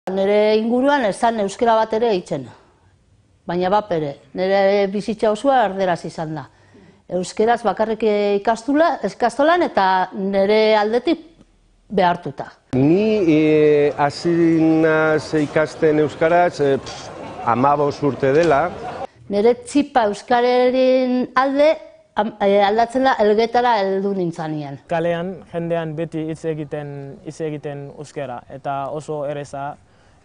Nire inguruan ez zan euskara bat ere hitzen, baina bapere, nire bizitza osoa erderaz izan da. Euskeraz bakarrik ikastolan eta nire aldetik behartuta. Ni hasi naiz ikasten euskaraz 15 urte dela. Nire txipa euskararen aldatzen da elgetara heldu nintzanean. Kalean jendean beti hitz egiten euskara eta oso erreza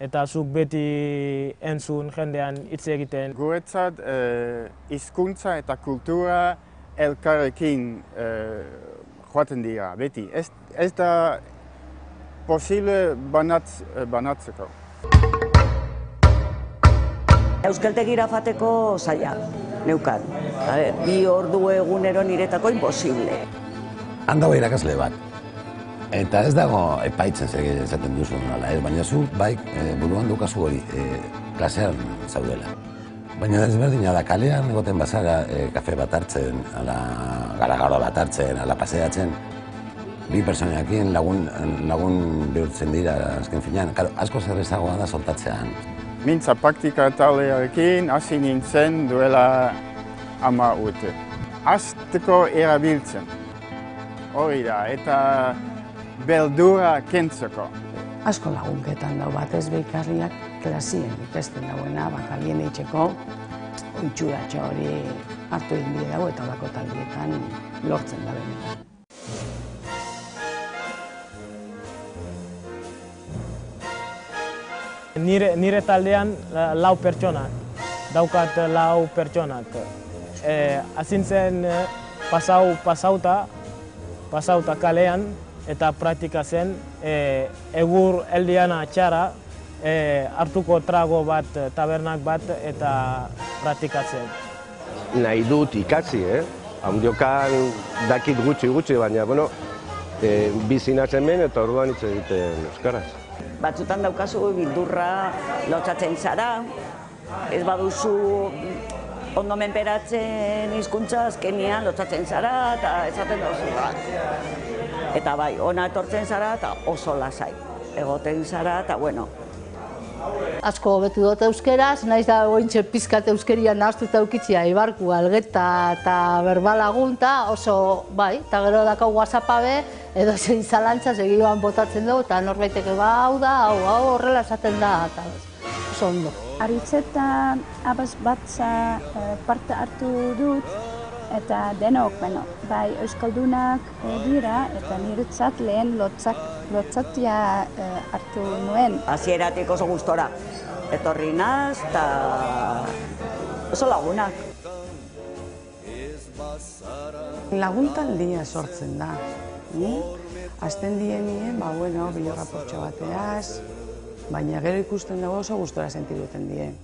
eta zuk beti entzun jendean hitz egiten. Guretzat hizkuntza eta kultura elkarrekin joaten dira beti. Ez da posible banatzeko. Euskaltegira joateko zaila, neukan. 2 ordu egunero niretako imposible. Han dago irakasle bat. Eta ez dago epaitzen esaten duzu nola, baina zu bai buruan dukazu hori klasean zaudela. Baina desberdina da, kalean egoten bazara kafe bat hartzen, gara bat hartzen, paseatzen, 2 pertsonekin lagun bihurtzen dira azken finean. Asko zerrezagoa da soltatzean. Mintza praktika taldearekin hasi nintzen duela 10 urte. Hasteko erabiltzen. Hori da, eta beldurra kentzeko. Asko lagunketan dau batez behikarriak klasien ikasten dauena, bakalien eitzeko oitxuratxo hori hartu egin bide dago eta olako taldietan lortzen da benetan. Nire taldean 4 pertsonak, daukat 4 pertsonak. Azintzen pasauta kalean eta praktikatzen egur eldiana txara hartuko trago bat, tabernak bat eta praktikatzen. Nahi dut ikasi, handiokan dakit gutxi, baina, bizi nazen hemen eta orduan hitz egiten euskaraz. Batzutan daukazu bildurra lotsatzen zara, ez baduzu ondo menperatzen hizkuntza azkenean lotsatzen zara eta esaten dauzu bat. Eta bai, ona etortzen zara eta oso lasai egoten zara eta bueno. Asko hobetu dut euskeraz, naiz da ointxe pizkat euskerian nahaztuta eukitzia ibarku, algeta eta berbalagunta oso bai, eta gero dakau WhatsAppa be, edo zein zalantza segioan botatzen dugu eta norbaiteke hau da, hau horrela esaten da, eta oso ondo. Aritzetan abaz batza parte hartu dut eta denok, bai euskaldunak dira eta niretzat lehen lotzatia hartu nuen. Hasieratik oso gustora etorri naz eta oso lagunak. Laguntaldia sortzen da. Azten dienien, bilorraportxo bateaz, baina gero ikusten dago oso gustora sentiduten dien.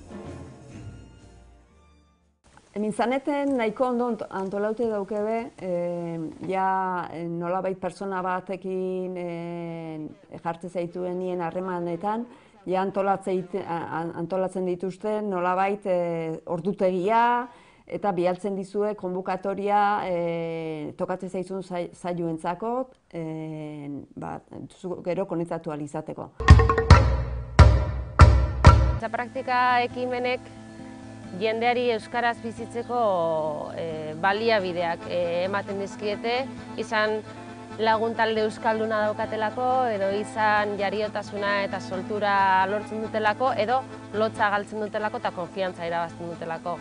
Mintzaneten nahiko ondo antolaute daukebe, nolabait pertsona batekin jartzen zaituen nien harremanetan, antolatzen dituzte nolabait ordutegia eta bialtzen dizue konbukatoria tokatzen zaizun saioentzako, gero konektatu ahal izateko. Praktika ekimenek jendeari euskaraz bizitzeko baliabideak ematen dizkiete, izan lagun talde euskalduna daukatelako, edo izan jariotasuna eta soltura lortzen dutelako, edo lotza galtzen dutelako eta konfiantza irabazten dutelako.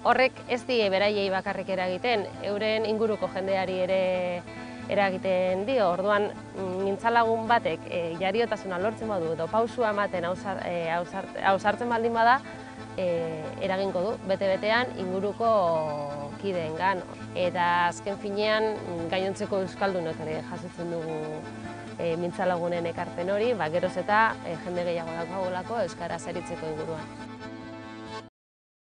Horrek ez die beraiei bakarrik eragiten, euren inguruko jendeari ere eragiten dio. Orduan, mintzalagun batek jariotasuna lortzen badu edo pausua ematen ausartzen baldin bada, eragingo du, bete-betean inguruko kideengan. Eta azken finean, gainontzeko euskaldunok ere jasotzen dugu mintzalagunen ekarpen hori, geroz eta jende gehiago daukagulako euskaraz aritzeko inguruan.